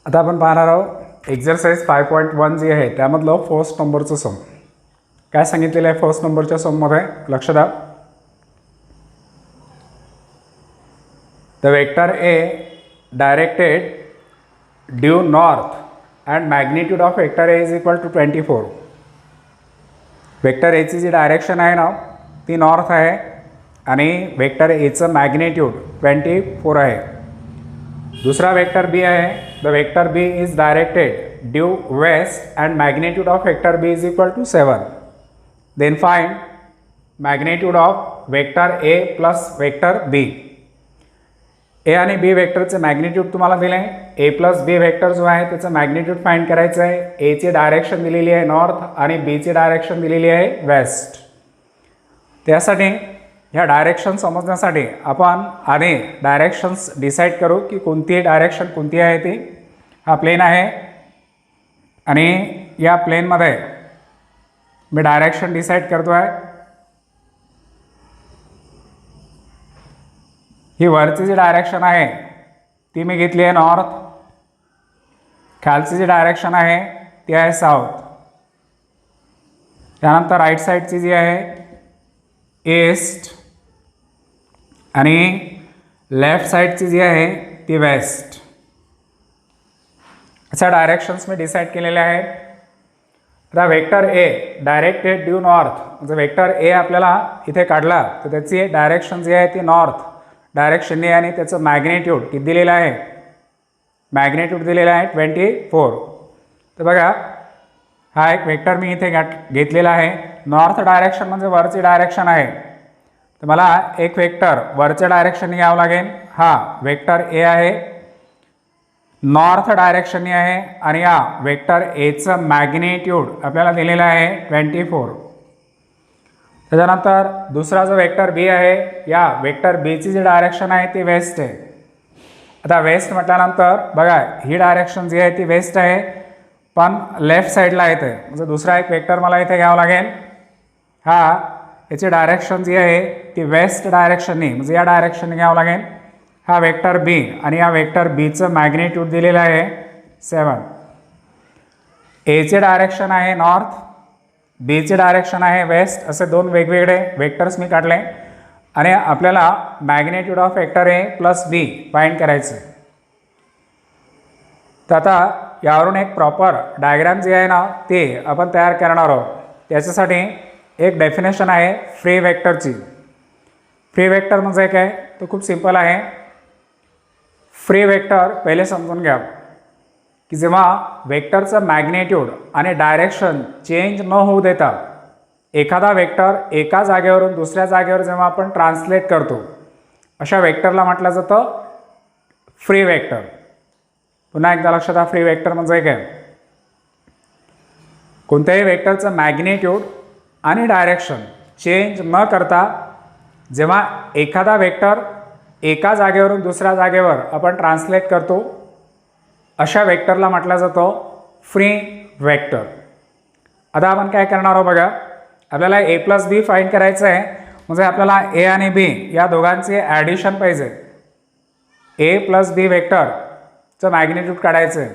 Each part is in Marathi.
आता आपण पाहणार आहोत एक्झरसाइज 5.1 जी आहे त्यामधलं फर्स्ट नंबरचं सम. काय सांगितलेलं आहे फर्स्ट नंबरच्या सममध्ये लक्ष द्या. The vector A directed due north and magnitude of vector A is equal to 24. Vector एची जी डायरेक्शन आहे ना ती नॉर्थ आहे आणि वेक्टर एचं मॅग्निट्यूड 24 आहे. दूसरा वेक्टर बी है. The vector B is directed due west and magnitude of vector B is equal to 7. Then find magnitude of vector A plus vector B. A आणि बी वेक्टरचे मॅग्निट्यूड तुम्हाला दिले. ए प्लस बी वेक्टर जो आहे त्याचं मॅग्निट्यूड फाइंड करायचं आहे. एची डायरेक्शन दिलेली आहे नॉर्थ आणि बीची डायरेक्शन दिलेली आहे वेस्ट. त्यासाठी ह्या डायरेक्शन समजण्यासाठी आपण आधी डायरेक्शन्स डिसाईड करू की कोणती डायरेक्शन कोणती आहे ती. हा प्लेन आहे आणि या प्लेनमध्ये मी डायरेक्शन डिसाईड करतो आहे. ही वरची जी डायरेक्शन आहे ती मी घेतली आहे नॉर्थ. खालची जी डायरेक्शन आहे ती आहे साऊथ. त्यानंतर राईट साईडची जी आहे ईस्ट आणि लेफ्ट साईडची जी आहे ती वेस्ट. अशा डायरेक्शन्स मी डिसाईड केलेले आहेत. आता vector A directed due north म्हणजे वेक्टर ए आपल्याला इथे काढला तर त्याची डायरेक्शन जी आहे ती नॉर्थ डायरेक्शनने आणि त्याचं मॅग्निट्यूड किती दिलेलं आहे. मॅग्निट्यूड दिलेलं आहे 24. तर बघा हा एक वेक्टर मी इथे घेतलेला आहे. नॉर्थ डायरेक्शन म्हणजे वरची डायरेक्शन आहे. तर मला एक वेक्टर वरच्या डायरेक्शनने घ्यावं लागेल. हा वेक्टर ए आहे नॉर्थ डायरेक्शनने आहे आणि या वेक्टर एचं मॅग्निट्यूड आपल्याला दिलेलं आहे 24. त्याच्यानंतर दुसरा जो वेक्टर बी आहे या वेक्टर बीची जी डायरेक्शन आहे ती वेस्ट आहे. आता वेस्ट म्हटल्यानंतर बघा ही डायरेक्शन जी आहे ती वेस्ट आहे पण लेफ्ट साईडला येते म्हणजे दुसरा एक वेक्टर मला इथे घ्यावं लागेल. हा याची डायरेक्शन जी आहे ती वेस्ट डायरेक्शनने म्हणजे या डायरेक्शनने घ्यावं लागेल. हा वेक्टर बी आणि या वेक्टर बीचं मॅग्निट्यूड दिलेलं आहे 7. एचे डायरेक्शन आहे नॉर्थ बीचे डायरेक्शन आहे वेस्ट. असे दोन वेगवेगळे वेक्टर्स मी काढले आणि आपल्याला magnitude of vector A plus B find करायचं. तर आता यावरून एक प्रॉपर डायग्राम जी आहे ना ते आपण तयार करणार आहोत. त्याच्यासाठी एक डेफिनेशन आहे फ्री वेक्टरची. फ्री वेक्टर म्हणजे काय तो खूप सिंपल आहे. फ्री वेक्टर पहिले समजून घ्या की जेव्हा वेक्टरचं मॅग्निट्यूड आणि डायरेक्शन चेंज न होऊ देता एखादा वेक्टर एका जागेवरून दुसऱ्या जागेवर जेव्हा आपण ट्रान्सलेट करतो अशा वेक्टरला म्हटलं जातं फ्री वेक्टर. पुन्हा एकदा लक्षात फ्री वेक्टर म्हणजे काय कोणत्याही वेक्टरचं मॅग्निट्यूड आणि डायरेक्शन चेंज न करता जेव्हा एखादा वेक्टर एका जागेवरून दुसऱ्या जागेवर आपण ट्रान्सलेट करतो अशा वेक्टरला म्हटलं जातं फ्री वेक्टर. आता आपण काय करणार आहोत बघा. आपल्याला ए प्लस बी फाइंड करायचं आहे म्हणजे आपल्याला ए आणि बी या दोघांचे ॲडिशन पाहिजे. ए प्लस बी वेक्टरचं मॅग्निट्यूड काढायचं आहे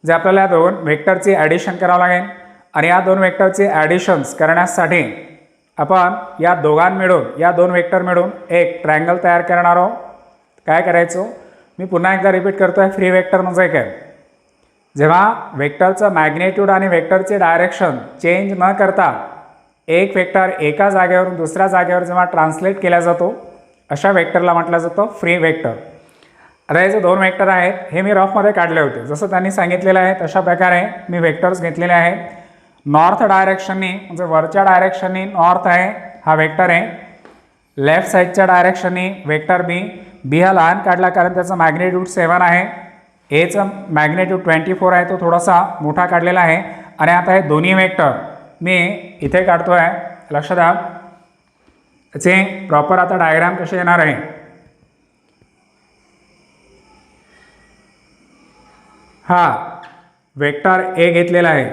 जे आपल्याला या दोन वेक्टरची ॲडिशन करावं लागेल आणि या दोन वेक्टरचे ॲडिशन्स करण्यासाठी आपण या या दोन वेक्टर मिळून एक ट्रायंगल तयार करणार आहोत. काय करायचं मी पुन्हा एकदा रिपीट करतो आहे. फ्री वेक्टर म्हणजे काय जेव्हा वेक्टरचं मॅग्निट्यूड आणि वेक्टरचे डायरेक्शन चेंज न करता एक वेक्टर एका जागेवरून दुसऱ्या जागेवर जेव्हा ट्रान्सलेट केला जातो अशा वेक्टरला म्हटलं जातं फ्री वेक्टर. आता हे जे दोन वेक्टर आहेत हे मी रफमध्ये काढले होते. जसं त्यांनी सांगितलेलं आहे तशा प्रकारे मी वेक्टर्स घेतलेले आहेत. नॉर्थ डायरेक्शननी म्हणजे वरच्या डायरेक्शननी नॉर्थ आहे हा वेक्टर आहे. लेफ्ट साईडच्या डायरेक्शननी वेक्टर बी. बी हा लहान काढला कारण त्याचा मॅग्निट्यूड 7 आहे. एचं मॅग्निट्यूड 24 आहे तो थोडासा मोठा काढलेला आहे. आणि आता हे दोन्ही वेक्टर मी इथे काढतो आहे. लक्षात द्या त्याचे प्रॉपर आता डायग्राम कसे येणार आहे. हा वेक्टर ए घेतलेला आहे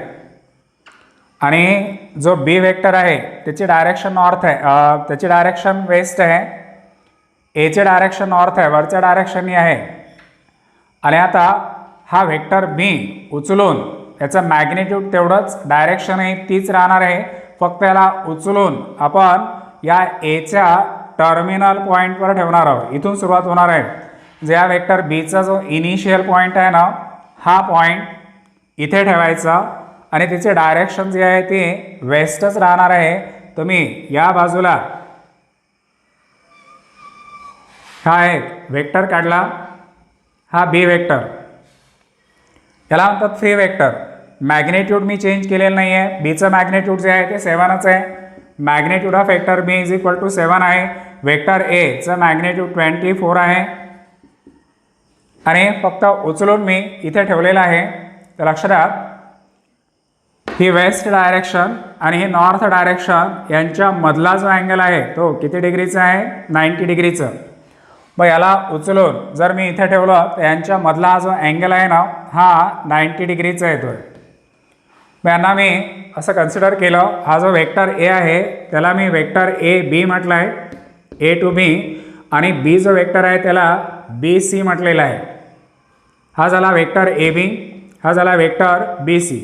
आणि जो बी वेक्टर आहे त्याची डायरेक्शन नॉर्थ आहे त्याची डायरेक्शन वेस्ट आहे. एचे डायरेक्शन नॉर्थ आहे वरच्या डायरेक्शननी आहे आणि आता हा वेक्टर बी उचलून याचं मॅग्नेट्यूड तेवढंच डायरेक्शनही तीच राहणार आहे, फक्त याला उचलून आपण या एच्या टर्मिनल पॉईंटवर ठेवणार आहोत. इथून सुरुवात होणार आहे. जे या वेक्टर बीचा जो इनिशियल पॉईंट आहे ना, हा पॉईंट इथे ठेवायचा आणि तिचे डायरेक्शन जे आहे ते वेस्टच राहणार आहे. तर मी या बाजूला हा एक वेक्टर काढला, हा बी वेक्टर, याला म्हणतात फ्री वेक्टर. मॅग्नेट्यूड मी चेंज केलेलं नाही आहे. बीचं मॅग्नेट्यूड जे आहे ते 7च आहे. Magnitude of vector B is equal to 7 आहे. वेक्टर एचं मॅग्नेट्यूड 24 आहे आणि फक्त उचलून मी इथे ठेवलेलं आहे. तर लक्षात द्या, ही वेस्ट डायरेक्शन आणि ही नॉर्थ डायरेक्शन यांच्यामधला जो अँगल आहे तो किती डिग्रीचा आहे? 90 डिग्रीचं. मग याला उचलून जर मी इथे ठेवलं तर यांच्यामधला हा जो अँगल आहे ना, हा 90 डिग्रीचा येतो आहे. मग यांना मी असं कन्सिडर केलं, हा जो वेक्टर ए आहे त्याला मी वेक्टर ए बी म्हटलं आहे, ए टू बी, आणि बी जो वेक्टर आहे त्याला बी सी म्हटलेला आहे. हा झाला वेक्टर ए बी, हा झाला वेक्टर बी सी.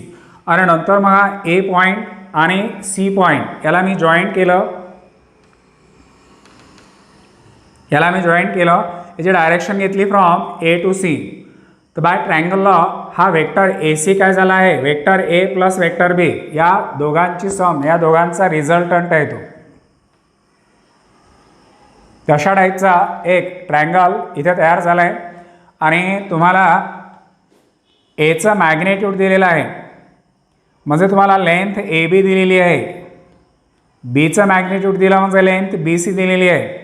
आणि नंतर मग हा ए पॉईंट आणि सी पॉईंट याला मी जॉईंट केलं, याची डायरेक्शन घेतली फ्रॉम ए टू सी. तर बाय ट्रायंगल लॉ हा वेक्टर ए सी काय झाला आहे? वेक्टर ए प्लस वेक्टर बी या दोघांची सम, या दोघांचा रिझल्टंट आहे तो. तशा टाईपचा एक ट्रायंगल इथे तयार झाला आहे आणि तुम्हाला एचं मॅग्नेट्यूड दिलेलं आहे, म्हणजे तुम्हाला लेंथ ए बी दिलेली आहे, बीचं मॅग्नेट्यूड दिला म्हणजे लेंथ बी सी दिलेली आहे,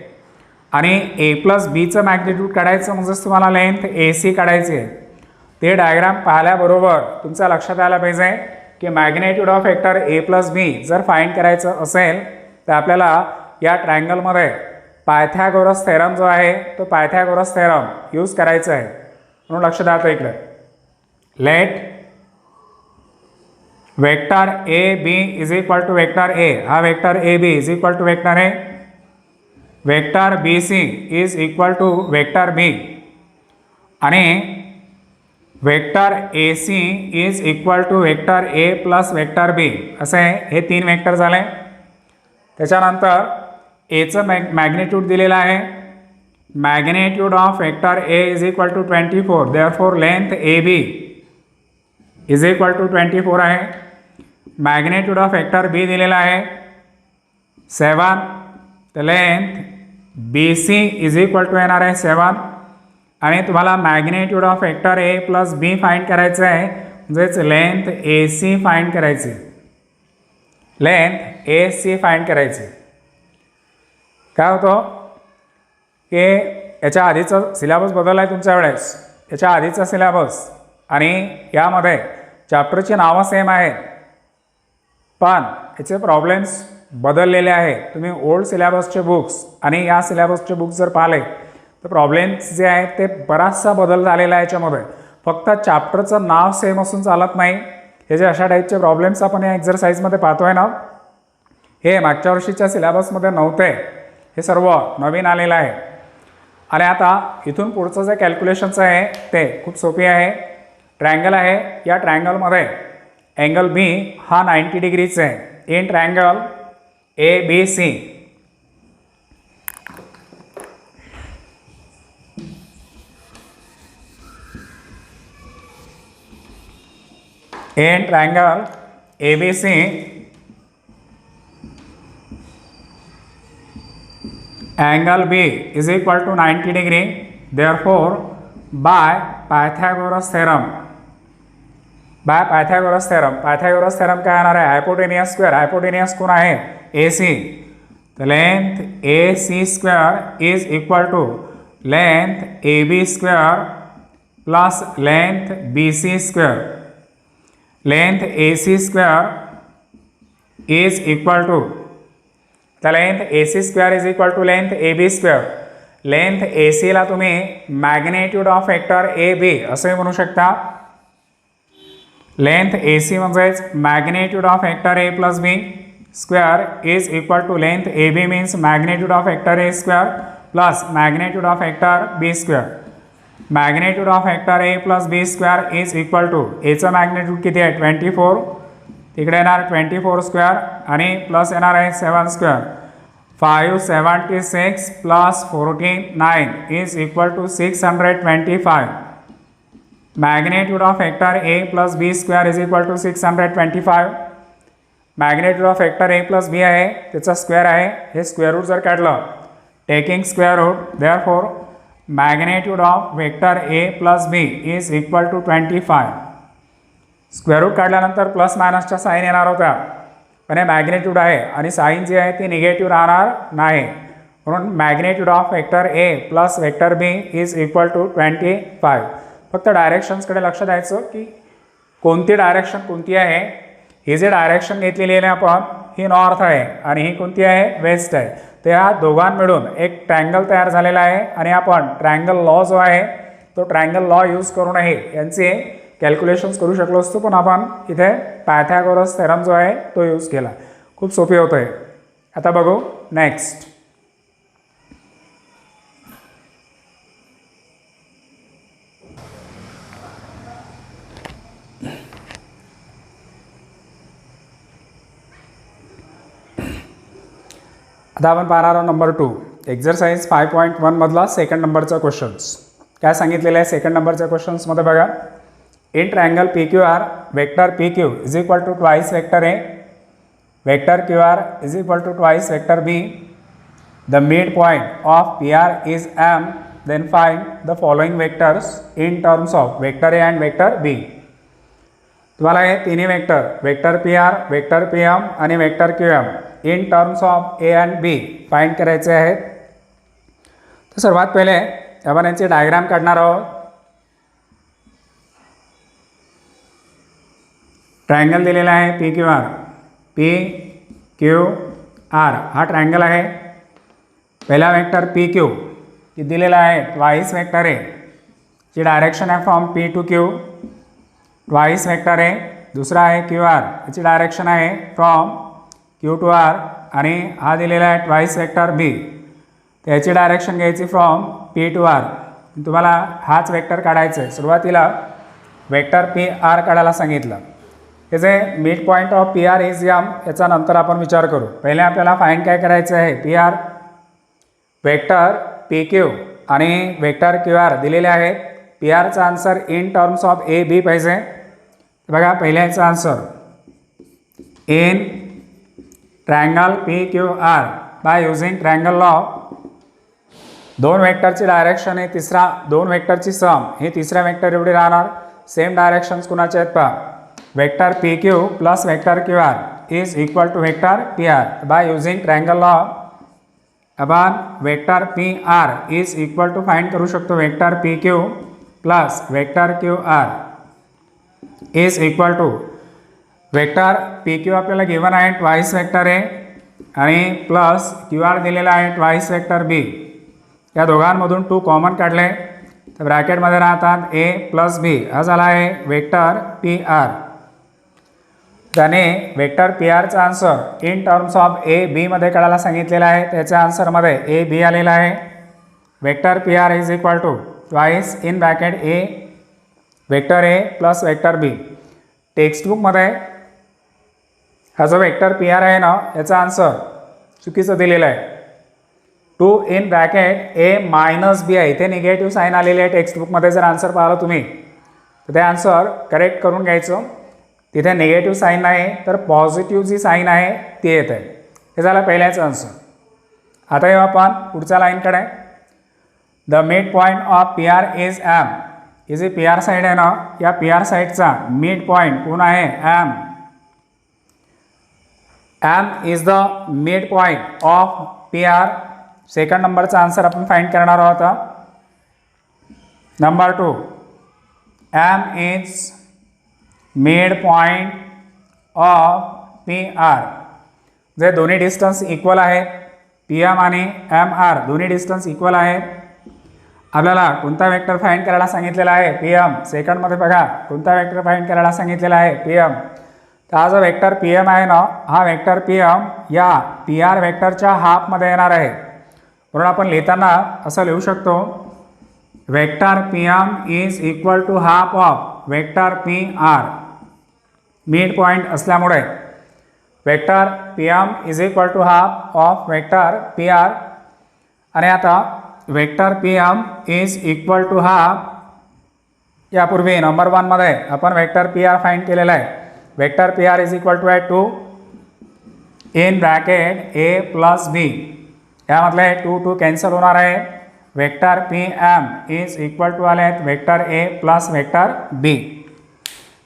आणि ए प्लस बीचं मॅग्नेट्यूड काढायचं म्हणजेच तुम्हाला लेंथ ए सी काढायची आहे. ते डायग्राम पाहिल्याबरोबर तुमच्या लक्षात आलं पाहिजे की magnitude of vector A plus B जर फाइंड करायचं असेल तर आपल्याला या ट्रायंगलमध्ये पायथागोरस थेरम जो आहे तो पायथागोरस थेरम यूज करायचा आहे. म्हणून लक्ष द्या इकडे, let vector A B is equal to vector A, हा vector A B is equal to vector A, vector B C is equal to vector B, आणि vector A C is equal to vector A plus vector B, असे हे 3 वेक्टर झाले. त्याच्यानंतर एचं मॅग्नेट्यूड दिलेलं आहे, magnitude of vector A is equal to 24, therefore length A B is equal to 24 आहे. मॅग्नेट्यूड ऑफ वेक्टर बी दिलेला आहे 7, तर length B C is equal to येणार आहे 7, आणि तुम्हाला magnitude of vector A plus B find करायचं आहे, म्हणजेच लेंथ ए सी फाइंड करायची, लेंथ ए सी फाइंड करायची. काय होतं की याच्या आधीचं सिलेबस बदलला आहे तुमच्या वेळेस, याच्या आधीचा सिलेबस आणि यामध्ये चॅप्टरची नावं सेम आहेत पण याचे प्रॉब्लेम्स बदललेले आहेत. तुम्ही ओल्ड सिलेबसचे बुक्स आणि या सिलेबसचे बुक्स जर पाहिले तर प्रॉब्लेम्स जे आहेत ते बराचसा बदल झालेला आहे याच्यामध्ये. फक्त चॅप्टरचं नाव सेम असून चालत नाही. हे जे अशा टाईपचे प्रॉब्लेम्स आपण या एक्झरसाइजमध्ये पाहतो आहे ना, हे मागच्या वर्षीच्या सिलेबसमध्ये नव्हते, हे सर्व नवीन आलेलं आहे. आणि आता इथून पुढचं जे कॅल्क्युलेशन्स आहे ते खूप सोपी आहे. ट्रायंगल आहे, या ट्रायंगलमध्ये अँगल बी हा 90 डिग्रीचा आहे. In triangle A B C in triangle ABC angle B is equal to 90 degree. Therefore, by Pythagoras theorem, Pythagoras theorem काय येणार आहे? Hypotenuse square. हायपोटेनियस कोण आहे? AC. तर length AC square is equal to length AB square plus length BC square. Length AC square is equal to, तर length AC square is equal to length AB square. Length AC ला तुम्ही मॅग्नेट्यूड ऑफ वेक्टर AB असे म्हणू शकता. लेंथ AC म्हणजेच magnitude of vector A plus B square is equal to length AB means magnitude of vector A square plus magnitude of vector B square. Magnitude of vector A plus B square is equal to एचं मॅग्नेट्यूड किती आहे 24, तिकडे येणार 24 स्क्वेअर आणि प्लस येणार आहे 7 square 576 plus 14 9 is equal to 625. Magnitude of vector A plus B square is equal to 625. Magnitude of vector A plus B आहे त्याचा स्क्वेअर आहे, हे स्क्वेअर रूट जर काढलं taking square root therefore magnitude of vector A plus B is equal to 25. Square root काढल्यानंतर प्लस मायनसच्या साईन येणार होत्या, पण हे मॅग्नेट्यूड आहे आणि साईन जी आहे ती निगेटिव्ह राहणार नाही, म्हणून magnitude of vector A plus vector B is equal to 25. फक्त डायरेक्शन्सकडे लक्ष द्यायचं की कोणती डायरेक्शन कोणती आहे. ही जी डायरेक्शन घेतलेली आहे आपण ही नॉर्थ आहे आणि ही कोणती आहे वेस्ट आहे. त्या दोघां मिळून एक ट्रँगल तयार झालेला आहे आणि आपण ट्रँगल लॉ जो आहे तो ट्रँगल लॉ यूज करूनही यांचे कॅल्क्युलेशन्स करू शकलो असतो, पण आपण इथे पायथागोरस थेरम जो आहे तो यूज केला. खूप सोपे होतं आहे. आता बघू नेक्स्ट. आता आपण पाहणार आहोत नंबर 2 एक्झरसाइज 5.1 मधला सेकंड नंबरचा क्वेश्चन्स. काय सांगितलेलं आहे सेकंड नंबरच्या क्वेश्चन्समध्ये बघा. In triangle P Q R vector P Q is equal to twice vector A vector Q R is equal to twice vector B. The mid point of P R is M. Then find the following vectors in terms of vector A and vector B. तुम्हाला हे तिन्ही vector P R vector P M आणि vector Q M in terms of A and B find करायचे आहेत. तर सर्वात पहिले आपण यांचे डायग्राम काढणार आहोत. ट्रायंगल दिलेला आहे P Q R. P Q R हा ट्रायंगल आहे. पहिला वेक्टर पी क्यू दिलेला आहे ट्वाइस वेक्टर ए ची डायरेक्शन आहे from P to Q twice vector A. दुसरा आहे क्यू आर याची डायरेक्शन आहे फ्रॉम क्यू टू आर आणि हा दिलेला आहे ट्वाइस वेक्टर बी त्याची डायरेक्शन घ्यायची फ्रॉम पी टू आर. तुम्हाला हाच वेक्टर काढायचा आहे. सुरुवातीला वेक्टर पी आर काढायला सांगितलं. त्याचे mid point of P R is M याचा नंतर आपण विचार करू. पहिले आपल्याला फाइंड काय करायचं आहे P R vector P Q आणि वेक्टर क्यू आर दिलेले आहेत. पी आरचा answer in terms of A B पाहिजे. बघा पहिल्याचा answer in triangle P Q R by using triangle law. दोन वेक्टरची डायरेक्शन आहे तिसरा दोन वेक्टरची सम हे तिसऱ्या वेक्टर एवढी राहणार. सेम डायरेक्शन्स कुणाचे आहेत पहा. Vector P Q plus vector Q R is equal to vector P R. By using triangle law आपण vector P R is equal to find करू शकतो vector P Q plus vector Q R is equal to vector P Q आपल्याला गिवन आहे ट्वाइस वेक्टर ए आणि प्लस क्यू आर दिलेला आहे ट्वाइस वेक्टर बी. या दोघांमधून 2 कॉमन काढले तर ब्रॅकेटमध्ये राहतात ए प्लस बी. हा झाला आहे वेक्टर पी आर. त्याने वेक्टर पी आरचा answer in terms of A बीमध्ये काढायला सांगितलेला आहे. त्याच्या आन्सरमध्ये ए बी आलेला आहे. Vector P R is equal to twice in bracket A vector A plus vector B. टेक्स्टबुकमध्ये हा जो वेक्टर पी आर आहे ना याचा आन्सर चुकीचं दिलेलं आहे. 2 इन ब्रॅकेट ए मायनस बी आहे. इथे निगेटिव्ह साईन आलेली आहे टेक्स्टबुकमध्ये. जर आन्सर पाहिलं तुम्ही तर ते आन्सर करेक्ट करून घ्यायचं. तिथे निगेटिव्ह साईन नाही तर पॉझिटिव्ह जी साईन आहे ती येत आहे. हे झालं पहिल्याचं आन्सर. आता येऊ आपण पुढच्या लाईनकडे. The mid point of P R is M. ही जी पी आर साईड आहे ना या पी आर साईडचा मिड पॉईंट कोण आहे M. M is the mid point of P R. Second नंबरचा आन्सर आपण फाइंड करणार आहोत. Number 2 M is mid point of P R. जे दोन्ही डिस्टन्स इक्वल आहेत पी एम आणि एम आर दोन्ही डिस्टन्स इक्वल आहेत. आपल्याला कोणता वेक्टर फाइंड करायला सांगितलेला आहे पी एम. सेकंडमध्ये बघा कोणता वेक्टर फाइंड करायला सांगितलेला आहे पी एम. तर हा जो वेक्टर पी एम आहे ना हा वेक्टर पी एम या पी आर वेक्टरच्या हाफमध्ये येणार आहे. म्हणून आपण लिहिताना असं लिहू शकतो vector P M is equal to half of vector P R. Mid point असल्यामुळे vector P M is equal to half of vector P R. आणि आता vector P M is equal to half, यापूर्वी नंबर 1 मध्ये आपण वेक्टर पी आर फाइंड केलेला आहे. Vector P R is equal to आहे 2 in bracket A plus B. यामधले 2 कॅन्सल होणार आहे. Vector P M is equal to आले आहेत vector A plus vector B.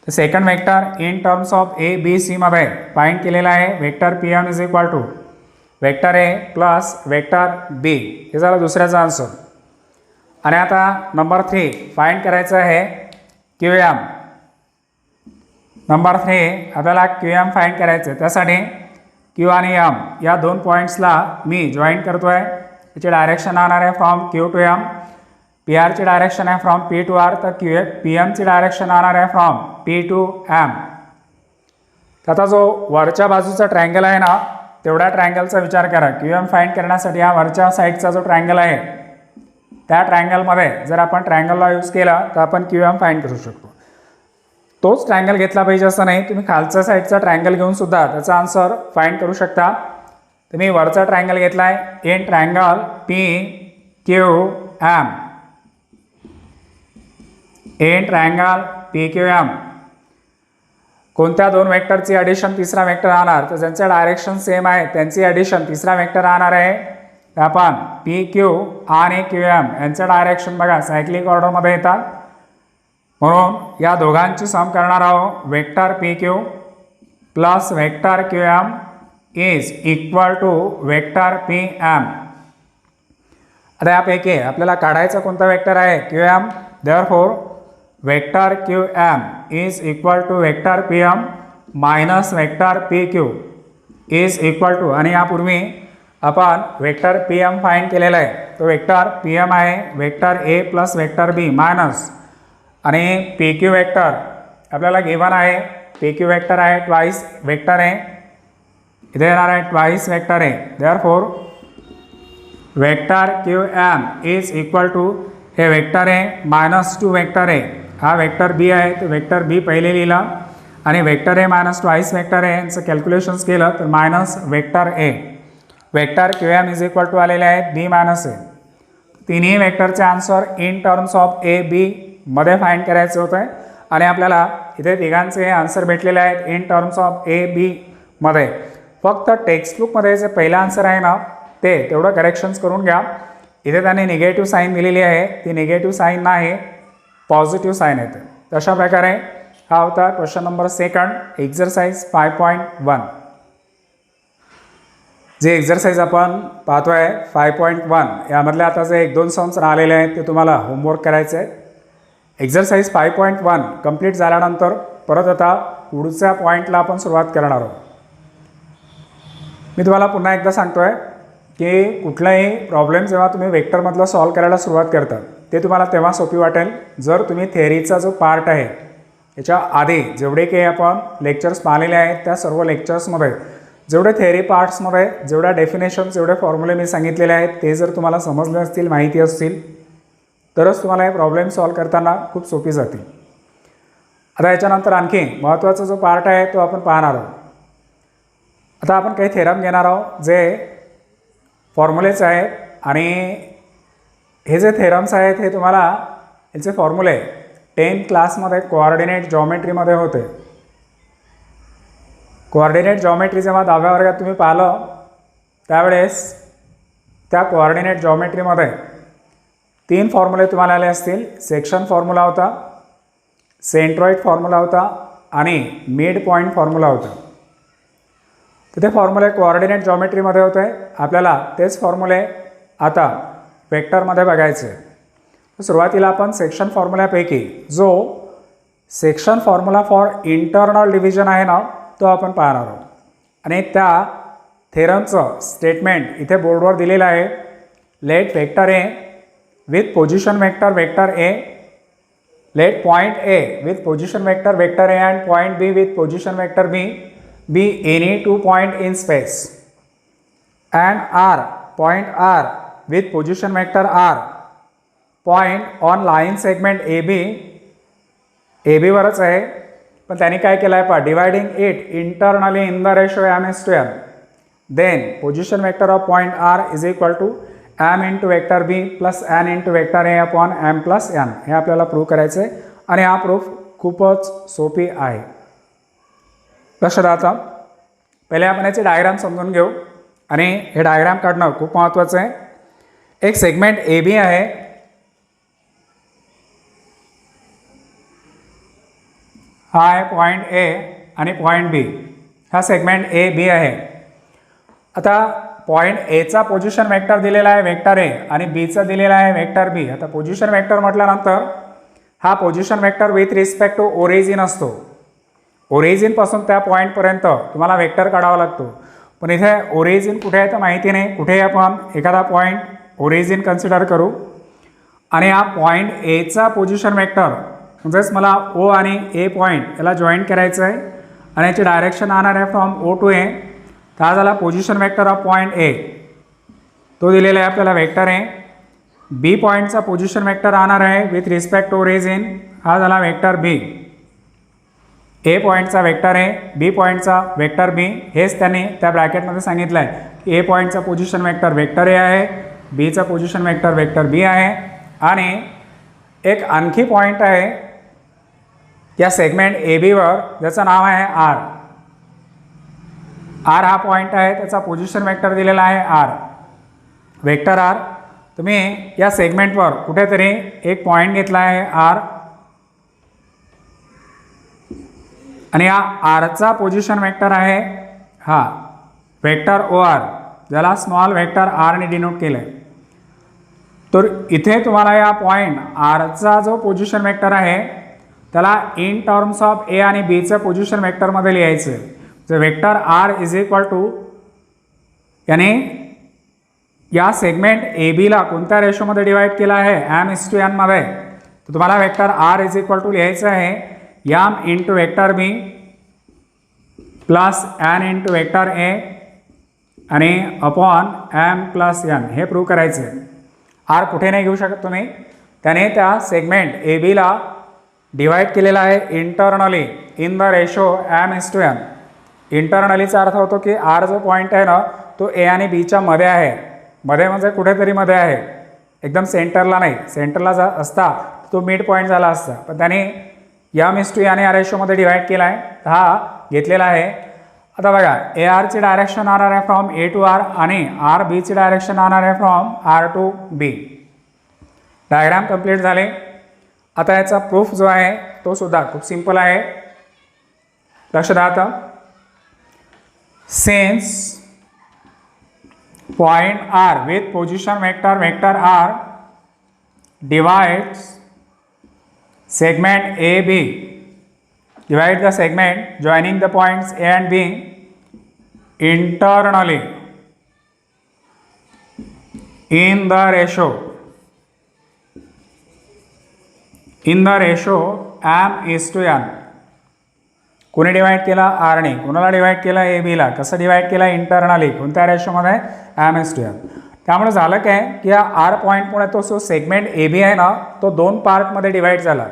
तर second vector in terms of A B C मध्ये फाइंड केलेला आहे. Vector P M is equal to vector A plus vector B. हे झालं दुसऱ्याचा आन्सर. आणि आता नंबर 3 फाइंड करायचं आहे क्यू एम. नंबर 3 आपल्याला क्यू एम फाइंड करायचं आहे. त्यासाठी क्यू आणि एम या 2 पॉईंट्सला मी जॉईन करतो आहे. याची डायरेक्शन राहणार आहे from Q to M. P आरची डायरेक्शन आहे फ्रॉम पी टू आर, तर पी एमची डायरेक्शन राहणार आहे फ्रॉम पी टू एम. तर आता जो वरच्या बाजूचा ट्रायंगल आहे ना, तेवढ्या ट्रायंगलचा विचार करा. क्यू एम फाइंड करण्यासाठी हा वरच्या साईडचा जो ट्रायंगल आहे त्या ट्रायंगलमध्ये जर आपण ट्रायंगलला यूज केला तर आपण क्यू एम फाइंड करू शकतो. तोच ट्रायंगल घेतला पाहिजे असं नाही, तुम्ही खालच्या साईडचा ट्रायंगल घेऊन सुद्धा त्याचा आन्सर फाइंड करू शकता. तर मी वरचा ट्रायंगल घेतला आहे in triangle P Q M. In triangle P Q M कोणत्या 2 वेक्टरची ॲडिशन तिसरा वेक्टर राहणार, तर ज्यांचं डायरेक्शन सेम आहे त्यांची ॲडिशन तिसरा वेक्टर राहणार आहे. तर आपण पी क्यू आणि क्यू एम यांचं डायरेक्शन बघा सायक्लिक ऑर्डरमध्ये येतात, म्हणून या दोघांची सम करणार आहोत. Vector P Q plus vector Q M is equal to vector P M. आता यापैकी आपल्याला काढायचा कोणता वेक्टर आहे Q M. Therefore vector Q M is equal to vector P M minus vector P Q is equal to, आणि यापूर्वी आपण वेक्टर पी एम फाइंड केलेला आहे. तो वेक्टर पी एम आहे vector A plus vector B minus, आणि पी क्यू वेक्टर आपल्याला गिवन आहे. पी क्यू वेक्टर आहे ट्वाइस वेक्टर आहे, इथे येणार आहे ट्वाइस वेक्टर आहे. Therefore vector Q M is equal to हे वेक्टर आहे मायनस 2 वेक्टर आहे. हा वेक्टर बी आहे, तर वेक्टर बी पहिले लिहिला, आणि vector A minus twice vector आहे यांचं कॅल्क्युलेशन्स केलं तर minus vector A. Vector Q M is equal to आलेले आहेत बी मायनस ए. तिन्ही वेक्टरचे answer in terms of A B मध्ये फाइंड करायचे होते, आणि आपल्याला इथे तिघांचे आन्सर भेटलेले आहेत in terms of A B मध्ये. फक्त टेक्स्टबुकमध्ये जे पहिला आन्सर आहे ना ते तेवढं करेक्शन्स करून घ्या. इथे त्यांनी निगेटिव्ह साईन दिलेली आहे, ती निगेटिव्ह साईन नाही पॉझिटिव्ह साईन येते. तशा प्रकारे हा होता क्वेश्चन नंबर 2 एक्झरसाइज 5.1. जे एक्झरसाइज आपण पाहतोय 5.1 यामधले आता जे 1-2 सम्स राहिलेले आहेत ते तुम्हाला होमवर्क करायचे आहे. एक्झरसाइज 5.1 कंप्लीट झाल्यानंतर परत आता पुढच्या पॉईंटला आपण सुरुवात करणार आहोत. मी तुम्हाला पुन्हा एकदा सांगतोय की कुठलाही प्रॉब्लेम जेव्हा तुम्ही वेक्टरमधलं सॉल्व करायला सुरुवात करता ते तुम्हाला तेव्हा सोपी वाटेल जर तुम्ही थेअरीचा जो पार्ट आहे याच्या आधी जेवढे काही आपण लेक्चर्स पाहिलेले आहेत त्या सर्व लेक्चर्समध्ये जेवढे थेअरी पार्ट्समध्ये जेवढ्या डेफिनेशन जेवढे फॉर्म्युले मी सांगितलेले आहेत ते जर तुम्हाला समजले असतील, माहिती असतील, तरच तुम्हाला हे प्रॉब्लेम सॉल्व करताना खूप सोपी जातील. आता याच्यानंतर आणखी महत्त्वाचा जो पार्ट आहे तो आपण पाहणार आहोत. आता आपण काही थेरम घेणार आहोत जे फॉर्म्युलेच आहेत, आणि हे जे थेरम्स आहेत हे तुम्हाला याचे फॉर्म्युले 10th क्लासमध्ये कोऑर्डिनेट जॉमेट्रीमध्ये होते. कोऑर्डिनेट जॉमेट्री जेव्हा 10व्या वर्गात तुम्ही पाहिलं त्यावेळेस त्या कोऑर्डिनेट जॉमेट्रीमध्ये 3 फॉर्म्युले तुम्हाला आले असतील. सेक्शन फॉर्म्युला होता, सेंट्रॉइड फॉर्म्युला होता, आणि मिड पॉईंट फॉर्म्युला होता. तर ते फॉर्म्युले कोऑर्डिनेट जॉमेट्रीमध्ये होते. आपल्याला तेच फॉर्म्युले आता वेक्टरमध्ये बघायचे. तर सुरुवातीला आपण सेक्शन फॉर्म्युल्यापैकी जो section formula for internal division आहे ना तो आपण पाहणार आहोत, आणि त्या थेरमचं स्टेटमेंट इथे बोर्डवर दिलेलं आहे. Let vector A with position vector vector A, let point A with position vector vector A and point B with position vector B be any 2 point in space, and R point R with position vector R point on line segment A बीवरच आहे, पण त्यांनी काय केलं आहे पहा, dividing it internally in the ratio M is to M, then position vector of point R is equal to M into vector B plus N into vector A upon M plus N. हे आपल्याला प्रूव्ह करायचं आहे आणि हा प्रूफ खूपच सोपी आहे. लक्षात आता पहिले आपण याचे डायग्राम समजून घेऊ आणि हे डायग्राम काढणं खूप महत्त्वाचं आहे. एक सेगमेंट ए बी आहे, हा आहे पॉईंट ए आणि पॉईंट बी, हा सेगमेंट ए बी आहे. आता पॉईंट एचा पोझिशन वेक्टर दिलेला आहे वेक्टर ए आणि बीचा दिलेला आहे वेक्टर बी. आता पोझिशन वेक्टर म्हटल्यानंतर हा position vector with respect to origin असतो. ओरिजिनपासून त्या पॉईंटपर्यंत तुम्हाला वेक्टर काढावा लागतो, पण इथे ओरिजिन कुठे आहे तर माहिती नाही. कुठेही आपण एखादा पॉईंट ओरिजिन कन्सिडर करू आणि हा पॉईंट एचा पोझिशन वेक्टर म्हणजेच मला ओ आणि ए पॉईंट याला जॉईंट करायचं आहे आणि याची डायरेक्शन आणणार आहे फ्रॉम ओ टू ए. तर हा झाला position vector of point A, तो दिलेला आहे आपल्याला वेक्टर ए. बी पॉईंटचा पोझिशन वेक्टर आणणार आहे विथ रिस्पेक्ट टू ओरिजिन, हा झाला वेक्टर बी. ए पॉईंटचा वेक्टर ए, बी पॉईंटचा वेक्टर बी. हेच त्यांनी त्या ब्रॅकेटमध्ये सांगितलं आहे की ए पॉईंटचा पोझिशन वेक्टर वेक्टर ए आहे, बीचा पोझिशन वेक्टर वेक्टर बी आहे. आणि एक आणखी पॉईंट आहे या सेगमेंट ए बीवर ज्याचं नाव आहे आर. आर हा पॉईंट आहे, त्याचा पोझिशन वेक्टर दिलेला आहे आर, वेक्टर आर. तुम्ही या सेगमेंटवर कुठेतरी एक पॉईंट घेतला आहे आर आणि या आरचा पोझिशन वेक्टर आहे हा वेक्टर ओ आर, ज्याला स्मॉल वेक्टर आरने डिनोट केलं आहे. तर इथे तुम्हाला या पॉईंट आरचा जो पोझिशन वेक्टर आहे त्याला इन टर्म्स ऑफ ए आणि बीचं पोझिशन वेक्टरमध्ये लिहायचं आहे. जे vector R is equal to, याने या सेगमेंट ए बीला कोणत्या रेशोमध्ये डिवाइड केला आहे एम इज टू एनमध्ये, तर तुम्हाला vector R is equal to लिहायचं आहे M into vector B plus N into vector A आणि अपॉन एम प्लस एन. हे प्रूव्ह करायचं आहे. आर कुठे नाही घेऊ शकत तुम्ही, त्याने त्या सेगमेंट ए बीला डिवाइड केलेला आहे internally in the ratio M is to N. इंटरनलीचा अर्थ होतो की आर जो पॉईंट आहे ना तो ए आणि बीच्या मध्ये आहे. मध्ये म्हणजे कुठेतरी मध्ये आहे, एकदम सेंटरला नाही. सेंटरला जा असता तो मिड पॉईंट झाला असता, पण त्याने एम इज टू एन या रेशोमध्ये डिवाइड केला आहे, हा घेतलेला आहे. आता बघा ए आरची डायरेक्शन आणणार आहे फ्रॉम ए टू आर आणि आर बीची डायरेक्शन आणणार आहे from R to B. Diagram complete झाले. आता याचा प्रूफ जो आहे तो सुद्धा खूप सिंपल आहे. लक्ष द्या आता. Since point R with position vector vector R divides segment AB, divide the segment joining the points A and B internally in the ratio m is to n. कोणी डिवाइड केला आरने, कोणाला डिवाइड केला ए बीला, कसं डिवाइड केला इंटरनली, कोणत्या रेशोमध्ये एम एस टू एम. त्यामुळे झालं काय की या आर पॉईंटमुळे तो जो सेगमेंट ए बी आहे ना तो दोन पार्टमध्ये डिवाइड झाला.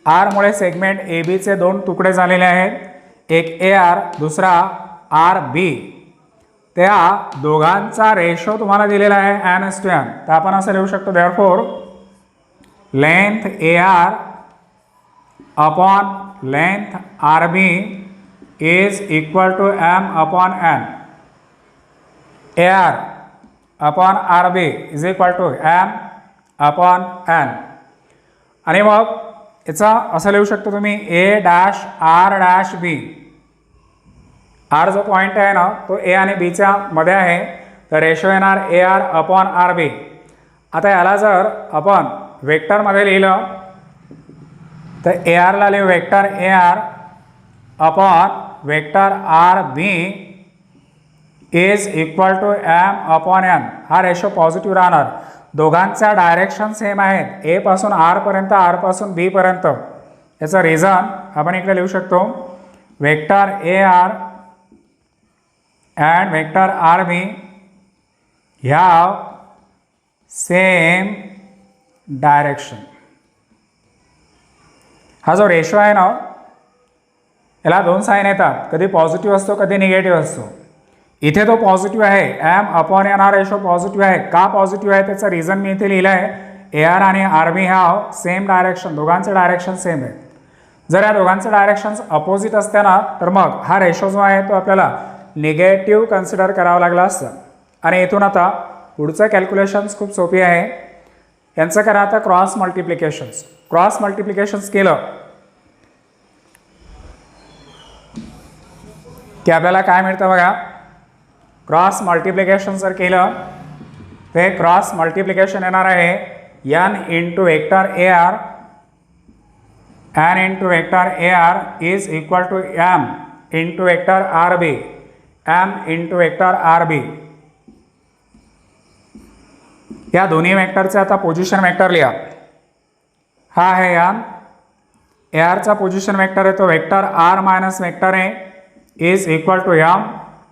आरमुळे सेगमेंट ए बीचे दोन तुकडे झालेले आहेत, एक ए आर दुसरा आर बी. त्या दोघांचा रेशो तुम्हाला दिलेला आहे एम एस टू एम. तर आपण असं लिहू शकतो therefore length A R upon length RB is equal to m upon n. AR upon RB is equal to m upon n. आणि मग याचा असं लिहू शकतो तुम्ही A dash R dash B. R जो पॉईंट आहे ना तो ए आणि बीच्या मध्ये आहे, तर रेशो येणार AR अपॉन RB. आता याला जर आपण वेक्टरमध्ये लिहिलं तर ए आरला लिहू vector A R upon vector R B is equal to M upon N. हा रेशो पॉझिटिव्ह राहणार. दोघांचा डायरेक्शन सेम आहेत, ए पासून आर पर्यंत, आर पासून बी पर्यंत. याचं रिझन आपण इकडे लिहू शकतो vector A R and vector R B ह्या सेम डायरेक्शन. हा जो रेशो आहे ना, याला दोन साईन येतात, कधी पॉझिटिव्ह असतो कधी निगेटिव्ह असतो. इथे तो पॉझिटिव्ह आहे, एम अपॉन एन हा रेशो पॉझिटिव्ह आहे. का पॉझिटिव्ह आहे त्याचं रिझन मी इथे लिहिलं आहे. ए आर आणि R B have same direction, दोघांचं डायरेक्शन सेम आहे. जर या दोघांचं डायरेक्शन्स अपोजिट असते ना, तर मग हा रेशो जो आहे तो आपल्याला निगेटिव्ह कन्सिडर करावा लागला असतं. आणि इथून आता पुढचं कॅल्क्युलेशन्स खूप सोपी आहे. यांचं करा आता क्रॉस मल्टिप्लिकेशन्स. क्रॉस मल्टिप्लिकेशन्स केलं की आपल्याला काय मिळतं बघा. क्रॉस मल्टिप्लिकेशन जर केलं ते क्रॉस मल्टिप्लिकेशन येणार आहे N into vector A R. N into vector A R is equal to M into vector R B. M into vector R B. या दोन्ही वेक्टरचे आता पोझिशन वेक्टर लिहा. हा आहे एम. ए आरचा पोझिशन वेक्टर आहे तो vector R minus vector A is equal to M.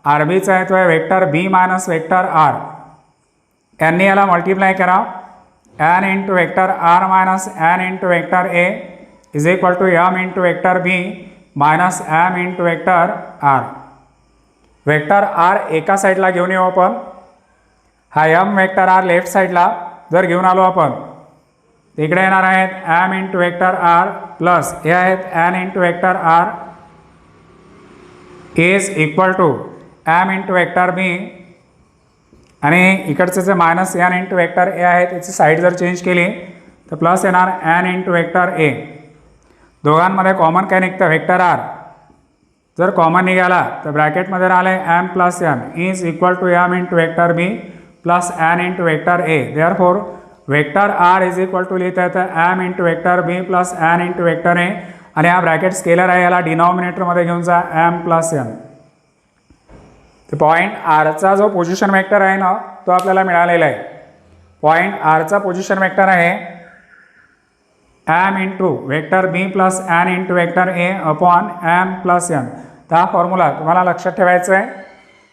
R बीचा आहे तो आहे vector B minus vector R. यांनी याला मल्टिप्लाय करा. N into vector R minus N into vector A is equal to M into vector B minus M into vector R. Vector R एका साईडला घेऊन येऊ आपण. हा एम वेक्टर आर लेफ्ट साईडला जर घेऊन आलो आपण, इकडे येणार आहेत M into vector R plus हे आहेत N into vector R is equal to M into vector B. आणि इकडचं जे minus N into vector A आहे त्याची साईड जर चेंज केली तर प्लस येणार एन इंटू वेक्टर ए. दोघांमध्ये कॉमन काय निघतं, वेक्टर आर. जर कॉमन निघाला तर ब्रॅकेटमध्ये राहिले M plus N is equal to M into vector B plus N into vector A. Therefore vector R is equal to लिहिता येतं M into vector B plus N into vector A. आणि हा ब्रॅकेट स्केलर आहे, याला डिनॉमिनेटरमध्ये घेऊन जा एम प्लस एन. तर पॉईंट आरचा जो पोझिशन वेक्टर आहे ना तो आपल्याला मिळालेला आहे. पॉईंट आरचा पोझिशन वेक्टर आहे M into vector B plus N into vector A upon M plus N. तर हा फॉर्म्युला तुम्हाला लक्षात ठेवायचा आहे.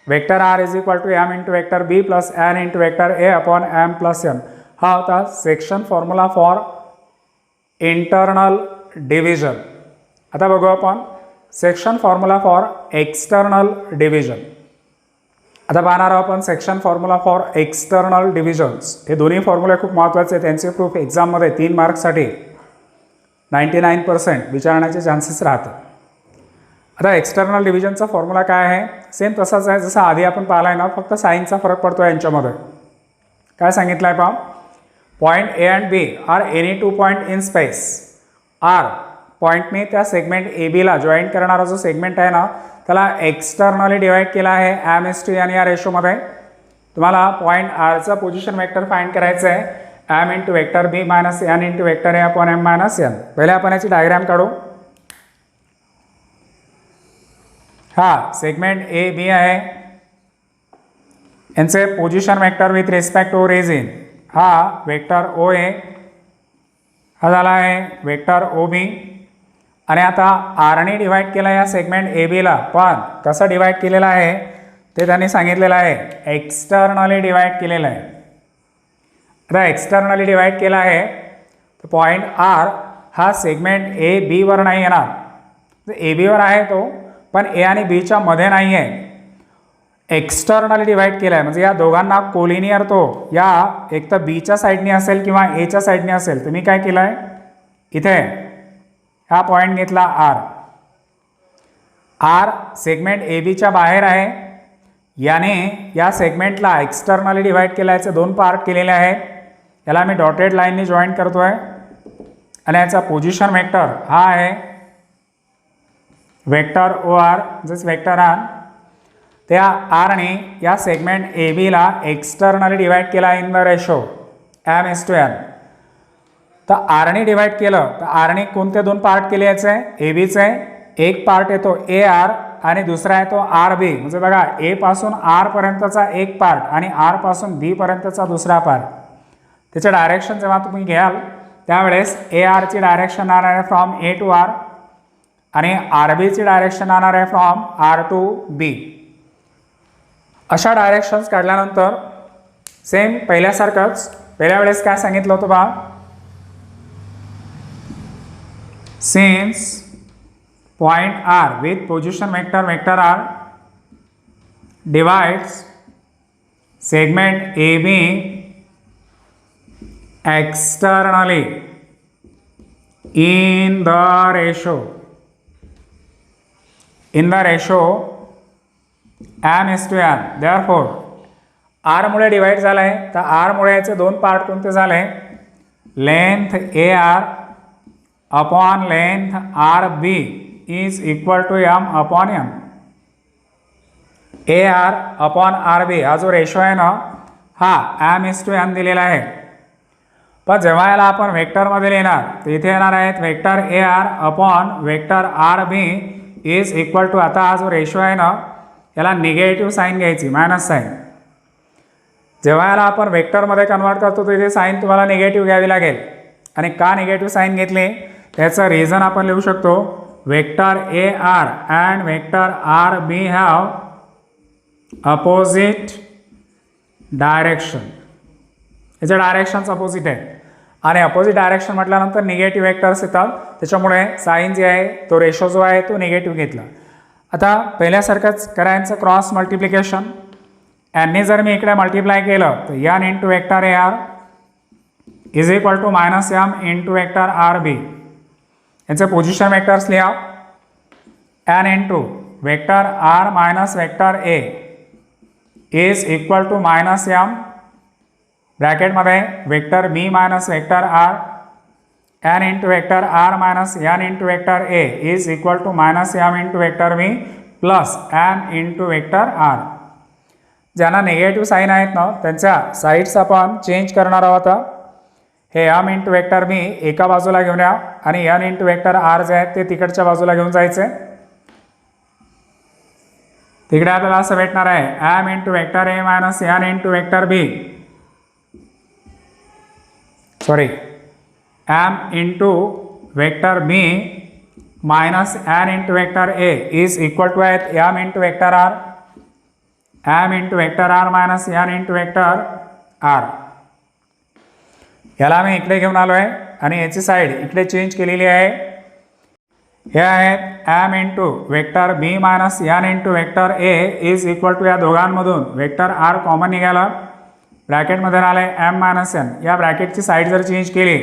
Vector R is equal to M into vector B plus N into vector A upon M plus N. हा होता section formula for internal division. आता बघू आपण section formula for external division. आता पाहणार आहोत आपण section formula for external divisions. हे दोन्ही फॉर्म्युले खूप महत्त्वाचे आहेत. त्यांचे प्रूफ एक्झाममध्ये 3 मार्क्ससाठी 99% विचारण्याचे चान्सेस राहतात. आता एक्सटर्नल डिव्हिजनचा फॉर्म्युला काय आहे, सेम तसाच आहे जसं आधी आपण पाहिला आहे ना, फक्त साईनचा फरक पडतो यांच्यामध्ये. काय सांगितलं आहे पहा, point A and B R any 2 point in space. R पॉईंटने त्या सेगमेंट ए बीला जॉईंट करणारा जो सेगमेंट आहे ना त्याला एक्सटर्नली डिवाइड केला आहे एम एस टी एन या रेशोमध्ये. तुम्हाला पॉईंट आरचा पोझिशन वेक्टर फाइंड करायचं आहे M into vector B minus N into vector A upon M minus N. पहिले आपण याची डायग्राम काढू. हा सेगमेंट ए बी आहे, यांचे position vector with respect to origin हा वेक्टर ओ ए, हा झाला आहे वेक्टर ओ बी. आणि आता आरने डिवाइड केला या सेगमेंट ए बीला, पण कसं डिवाइड केलेलं आहे ते त्यांनी सांगितलेलं आहे, एक्सटर्नली डिवाइड केलेलं आहे. आता एक्सटर्नली डिवाइड केला आहे तर पॉईंट आर हा सेगमेंट ए बीवर नाही येणार. ए बीवर आहे तो, पण ए आणि बीच्या मध्ये नाही आहे. एक्सटर्नली डिवाइड केला आहे म्हणजे या दोघांना कोलिनियर तो या एक तर बीच्या साईडने असेल किंवा एच्या साईडने असेल. तुम्ही काय केलं आहे, इथे हा पॉईंट घेतला आर. आर सेगमेंट ए बीच्या बाहेर आहे, याने या सेगमेंटला एक्सटर्नली डिवाइड केल्याचे 2 पार्ट केलेले आहेत. याला मी डॉटेड लाईननी जॉईन करतो आहे. आणि याचा पोझिशन वेक्टर हा आहे वेक्टर ओ आर जस वेक्टर आर. त्या आरने या सेगमेंट ए बीला एक्सटर्नली डिवाइड केला in the ratio m is to n. तर आरने डिवाइड केलं तर आरने कोणते 2 पार्ट केले याचे, ए बीचे एक पार्ट येतो ए आर आणि दुसरा येतो आर बी. म्हणजे बघा ए पासून आर पर्यंतचा एक पार्ट आणि आर पासून बी पर्यंतचा दुसरा पार्ट. त्याचे डायरेक्शन जेव्हा तुम्ही घ्याल त्यावेळेस ए आरची डायरेक्शन येणार आहे फ्रॉम ए टू आर आणि आर बीची डायरेक्शन येणार आहे फ्रॉम आर टू बी. अशा डायरेक्शन्स काढल्यानंतर सेम पहिल्यासारखंच पहिल्या वेळेस काय सांगितलं होतं बा, Since point R with position vector R divides segment AB externally in the ratio m:n. therefore R मुळे डिवाइड झाला आहे, तर R मुळे याचे दोन पार्ट कोणते झाले, length AR upon length RB is equal to m/m. AR upon RB हा जो रेशो आहे ना, हा m:n दिलेला आहे. पण जेव्हा याला आपण वेक्टरमध्ये लिहिणार तर इथे येणार आहेत vector AR upon vector RB is equal to, आता हा जो रेशो आहे ना याला निगेटिव्ह साईन घ्यायची, मायनस साईन. जेव्हा याला आपण वेक्टरमध्ये कन्वर्ट करतो तर इथे साईन तुम्हाला निगेटिव्ह घ्यावी लागेल. आणि का निगेटिव्ह साईन घेतली त्याचं रिझन आपण लिहू शकतो, vector AR and vector RB have opposite direction. याचं डायरेक्शन्स अपोजिट आहे आणि अपोजिट डायरेक्शन म्हटल्यानंतर निगेटिव्ह वेक्टर्स येतात, त्याच्यामुळे साईन जे आहे तो रेशो जो आहे तो निगेटिव्ह घेतला. आता पहिल्यासारखंच करायचं क्रॉस मल्टिप्लिकेशन. यांनी जर मी इकडे मल्टिप्लाय केलं तर n into vector AR is equal to -m into vector RB. यांचे पोझिशन वेक्टर्स लिहा, n into vector R minus vector A is equal to -m ब्रॅकेटमध्ये vector B minus vector R n into vector R minus n into vector A is equal to -m into vector B plus m into vector R. ज्यांना निगेटिव्ह साईन आहेत ना त्यांच्या साईड्स आपण चेंज करणार आहोत. हे m इंटू वेक्टर B एका बाजूला घेऊन या आणि n इंटू वेक्टर R जे आहेत ते तिकडच्या बाजूला घेऊन जायचे. तिकडे आपल्याला असं भेटणार आहे m into vector A minus n into vector B, sorry m into vector B minus n into vector A is equal to आहेत m into vector R, m into vector R minus n into vector R. याला मी इकडे घेऊन आलो आहे आणि याची साईड इकडे चेंज केलेली आहे. हे आहेत m into vector B minus n into vector A is equal to, या दोघांमधून वेक्टर R कॉमन निघाला, ब्रॅकेटमध्ये राहिले m मायनस n. या ब्रॅकेटची साईड जर चेंज केली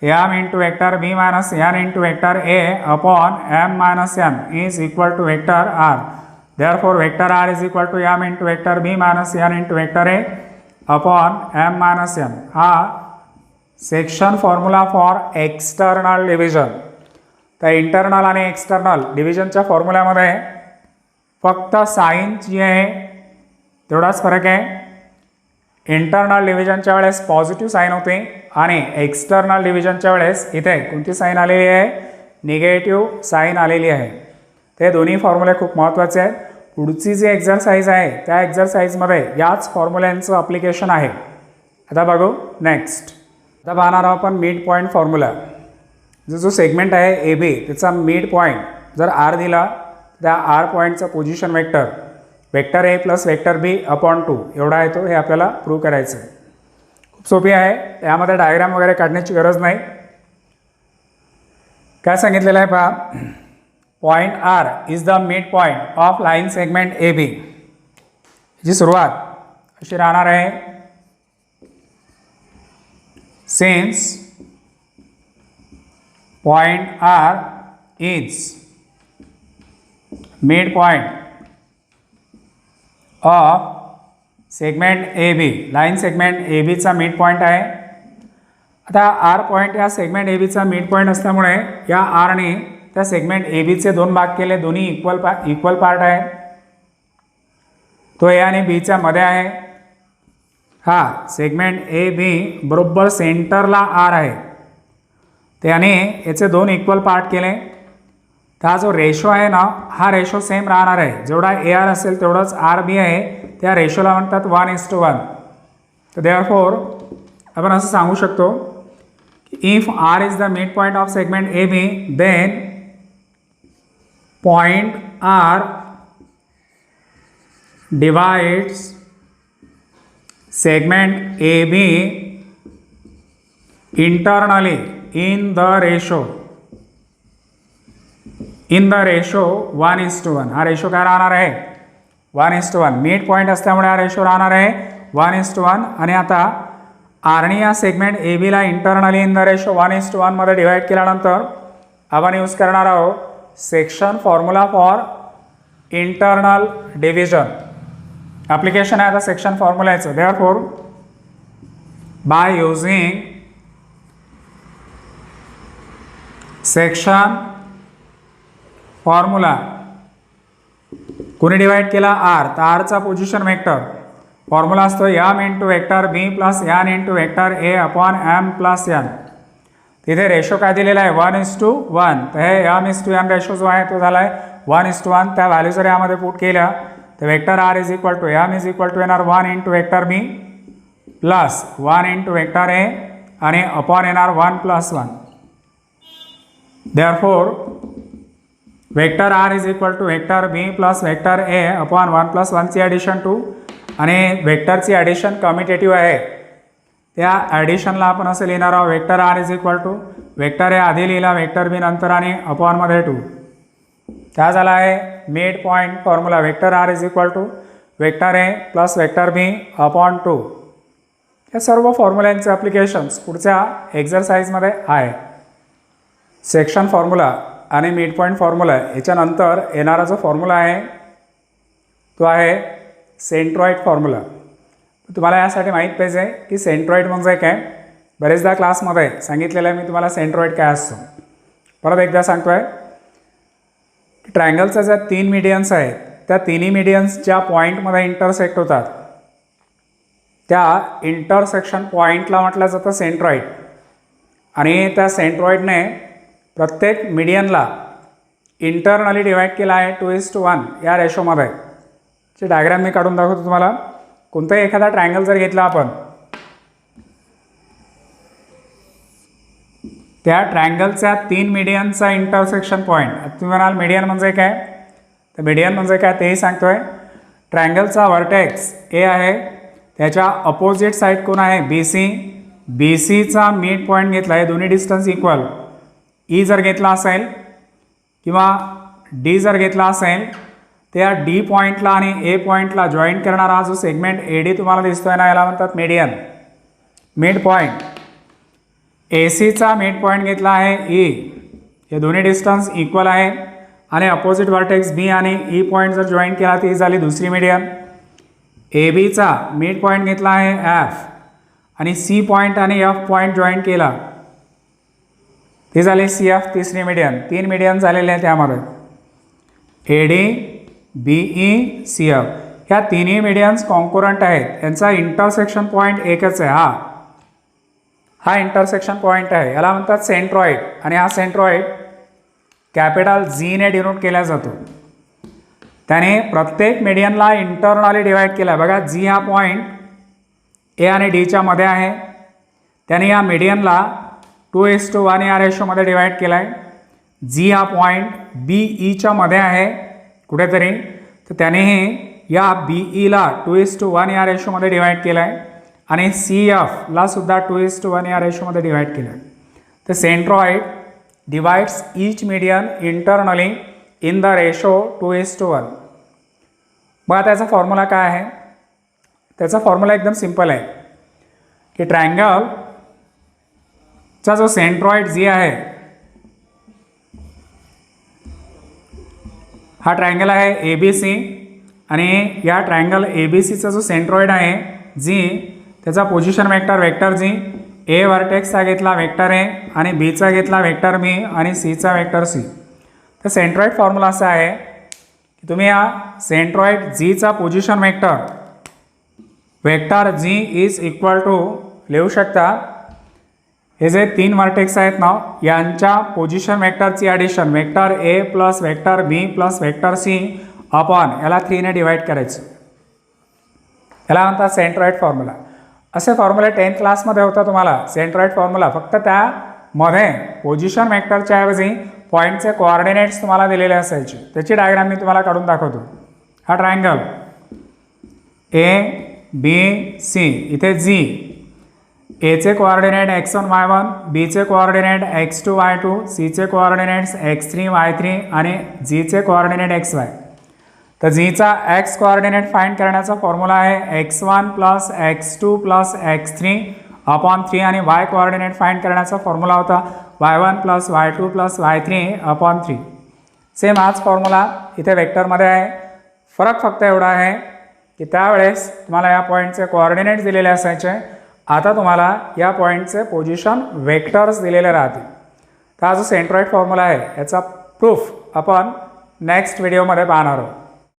m into vector B minus n into vector A upon m minus n is equal to vector R. therefore vector R is equal to m into vector B minus n into vector A upon m minus n. हा section formula for external division. तर इंटरनल आणि एक्सटर्नल डिव्हिजनच्या फॉर्म्युल्यामध्ये फक्त साईन जी आहे तेवढाच फरक आहे. इंटरनल डिव्हिजनच्या वेळेस पॉझिटिव्ह साईन होते आणि एक्सटर्नल डिव्हिजनच्या वेळेस इथे कोणती साईन आलेली आहे, निगेटिव्ह साईन आलेली आहे. ते दोन्ही फॉर्म्युले खूप महत्त्वाचे आहेत. पुढची जी एक्झरसाइज आहे त्या एक्झरसाइजमध्ये याच फॉर्म्युल्यांचं अप्लिकेशन आहे. आता बघू नेक्स्ट. आता पाहणार आहोत आपण मिड पॉईंट फॉर्म्युला. जो सेगमेंट आहे ए बी त्याचा मिड पॉईंट जर आर दिला त्या आर पॉईंटचा position vector A plus vector B upon 2 एवढा आहे तो, हे आपल्याला प्रूव्ह करायचं आहे. खूप सोपी आहे, यामध्ये डायग्राम वगैरे काढण्याची गरज नाही. काय सांगितलेलं आहे पहा, point R is the mid point of line segment A B. जी सुरुवात अशी राहणार आहे, since point R is midpoint of segment A B. Line segment A बीचा मिड पॉईंट आहे. आता आर पॉईंट या सेगमेंट ए बीचा मिड पॉईंट असल्यामुळे या आरने त्या सेगमेंट ए बीचे दोन भाग केले, दोन्ही इक्वल पार्ट आहे. तो ए आणि बीच्या मध्ये आहे. हा सेगमेंट ए बी बरोबर सेंटरला आर आहे, त्याने याचे दोन इक्वल पार्ट केले. तर हा जो रेशो आहे ना हा रेशो सेम राहणार आहे. जेवढा ए आर असेल तेवढंच आर बी आहे, त्या रेशोला म्हणतात 1:1. तर देअरफॉर आपण असं सांगू शकतो की if R is the mid point of segment A B then point R divides segment A B internally in the ratio in the ratio 1:1. हा रेशो काय राहणार आहे 1:1. मिड पॉईंट असल्यामुळे हा रेशो राहणार आहे 1:1. आणि आता आरनी या सेगमेंट ए बीला इंटरनली इन द रेशो 1:1 मध्ये डिवाइड केल्यानंतर आपण यूज करणार आहोत section formula for internal division. Application आहे आता सेक्शन फॉर्म्युलाचं. Therefore by using section formula कोणी डिवाइड केला आर, तर आरचा पोझिशन वेक्टर फॉर्म्युला असतो M into vector B plus N into vector A upon M plus N. तिथे रेशो काय दिलेला आहे 1:1. तर हे m:n रेशो जो आहे तो झाला आहे 1:1. त्या व्हॅल्यू जर यामध्ये पुट केल्या तर vector R is equal to M is equal to येणार 1 into vector B plus 1 into vector A आणि अपॉन येणार 1+1. Therefore vector R is equal to vector B plus vector A upon 1+1 ची ॲडिशन 2 आणि वेक्टरची ॲडिशन कम्युटेटिव्ह आहे. त्या ॲडिशनला आपण असं लिहिणार आहोत vector R is equal to vector A आधी लिहिला वेक्टर बी नंतर आणि अपॉनमध्ये 2. काय झाला आहे mid point formula vector R is equal to vector A plus vector B upon 2. या सर्व फॉर्म्युल्यांचे ॲप्लिकेशन्स पुढच्या एक्झरसाइजमध्ये आहे. सेक्शन फॉर्म्युला आणि मिड पॉईंट फॉर्म्युला याच्यानंतर येणारा जो फॉर्म्युला आहे तो आहे सेंट्रॉइड फॉर्म्युला. तुम्हाला यासाठी माहीत पाहिजे की सेंट्रॉइड म्हणजे काय. बरेचदा क्लासमध्ये सांगितलेलं आहे मी तुम्हाला सेंट्रॉइड काय असतो. परत एकदा सांगतो आहे की ट्रायंगलच्या ज्या 3 मीडियन्स आहेत त्या तिन्ही मीडियन्स ज्या पॉईंटमध्ये इंटरसेक्ट होतात त्या इंटरसेक्शन पॉईंटला म्हटलं जातं सेंट्रॉइड. आणि त्या सेंट्रॉइडने प्रत्येक मीडियनला इंटरनली डिवाइड केला आहे 2:1 या रेशोमध्ये. ची डायग्राम मी काढून दाखवतो तुम्हाला. कोणताही एखादा ट्रायंगल जर घेतला आपण त्या ट्रायंगलच्या 3 मीडियनचा इंटरसेक्शन पॉईंट. तुम्ही म्हणाल मीडियन म्हणजे काय, तर मीडियन म्हणजे काय तेही सांगतोय. ट्रायंगलचा वर्टेक्स ए आहे त्याच्या अपोजिट साईड कोण आहे बी सी. बी सीचा मिड पॉईंट घेतला आहे दोन्ही डिस्टन्स इक्वल. ई जर घेतला असेल किंवा डी जर घेतला असेल त्या डी पॉईंटला आणि ए पॉईंटला जॉईंट करणारा जो सेगमेंट ए डी तुम्हाला दिसतोय ना याला म्हणतात मीडियन मिड पॉईंट. ए सीचा मिड पॉईंट घेतला आहे ई. हे दोन्ही डिस्टन्स इक्वल आहे आणि अपोजिट वर्टेक्स बी आणि ई पॉईंट जर जॉईंट केला ती झाली दुसरी मीडियन. ए बीचा मिड पॉईंट घेतला आहे एफ आणि सी पॉईंट आणि एफ पॉईंट जॉईंट केला ती झाली सी एफ तिसरी मीडियन. 3 मीडियन झालेले आहे त्यामध्ये A D B E C F. ह्या तिन्ही मीडियन्स कॉन्कुरंट आहेत. यांचा इंटरसेक्शन पॉईंट एकच आहे. हा इंटरसेक्शन पॉईंट आहे याला म्हणतात सेंट्रॉइड. आणि हा सेंट्रॉइड कॅपिटल झीने डिनोट केला जातो. त्याने प्रत्येक मीडियनला इंटरनली डिवाइड केला. बघा जी हा पॉईंट ए आणि डीच्या मध्ये आहे. त्याने या मीडियनला 2:1 या रेशोमध्ये डिवाइड केला आहे. जी हा पॉईंट बी ईच्या मध्ये आहे कुठेतरी, तर त्यानेही या बी ईला 2:1 या रेशोमध्ये डिवाइड केला आहे आणि सी एफला सुद्धा 2:1 या रेशोमध्ये डिवाइड केलं आहे. तर centroid divides each median internally in the ratio 2:1. बघा त्याचा फॉर्म्युला काय आहे. त्याचा फॉर्म्युला एकदम सिंपल आहे की ट्रायंगलचा जो सेंट्रॉइड जी आहे हा ट्रायंगल आहे ए बी सी आणि या ट्रायंगल ए बी सीचा जो सेंट्रॉइड आहे जी त्याचा पोझिशन वेक्टर वेक्टर जी. ए वर्टेक्सचा घेतला वेक्टर ए आणि बीचा घेतला वेक्टर बी आणि सीचा वेक्टर सी. तर सेंट्रॉइड फॉर्म्युला असा आहे की तुम्ही या सेंट्रॉइड जीचा position vector G is equal to लिहू शकता. हे जे 3 वर्टेक्स आहेत ना यांच्या पोझिशन वेक्टरची addition vector A plus vector B plus vector C upon याला 3ने डिवाइड करायचं. याला म्हणतात सेंट्रॉइड फॉर्म्युला. असे फॉर्म्युले 10th क्लासमध्ये होता तुम्हाला सेंट्रॉइड फॉर्म्युला. फक्त त्यामध्ये पोझिशन वेक्टरच्या ऐवजी पॉईंटचे कोऑर्डिनेट्स तुम्हाला दिलेले असायचे. त्याची डायग्राम मी तुम्हाला काढून दाखवतो. हा ट्रायंगल ए बी सी इथे जी एचे कोऑर्डिनेट x1 y1, बीचे कोऑर्डिनेट x2 y2, सीचे कोऑर्डिनेट्स x3 y3 आणि जीचे कोऑर्डिनेट xy. तर जीचा x कोऑर्डिनेट फाइंड करण्याचा फॉर्म्युला आहे x1 plus x2 plus x3 upon 3 आणि y कोऑर्डिनेट फाइंड करण्याचा फॉर्म्युला होता y1 plus y2 plus y3 upon 3. Same हाच फॉर्म्युला इथे वेक्टरमध्ये आहे. फरक फक्त एवढा आहे की त्यावेळेस तुम्हाला या पॉईंटचे कोऑर्डिनेट्स दिलेले असायचे, आता तुम्हाला या पॉईंटचे पोझिशन वेक्टर्स दिलेले राहतील. तर हा जो सेंट्रॉइड फॉर्म्युला आहे याचा प्रूफ आपण नेक्स्ट व्हिडिओमध्ये पाहणार आहोत.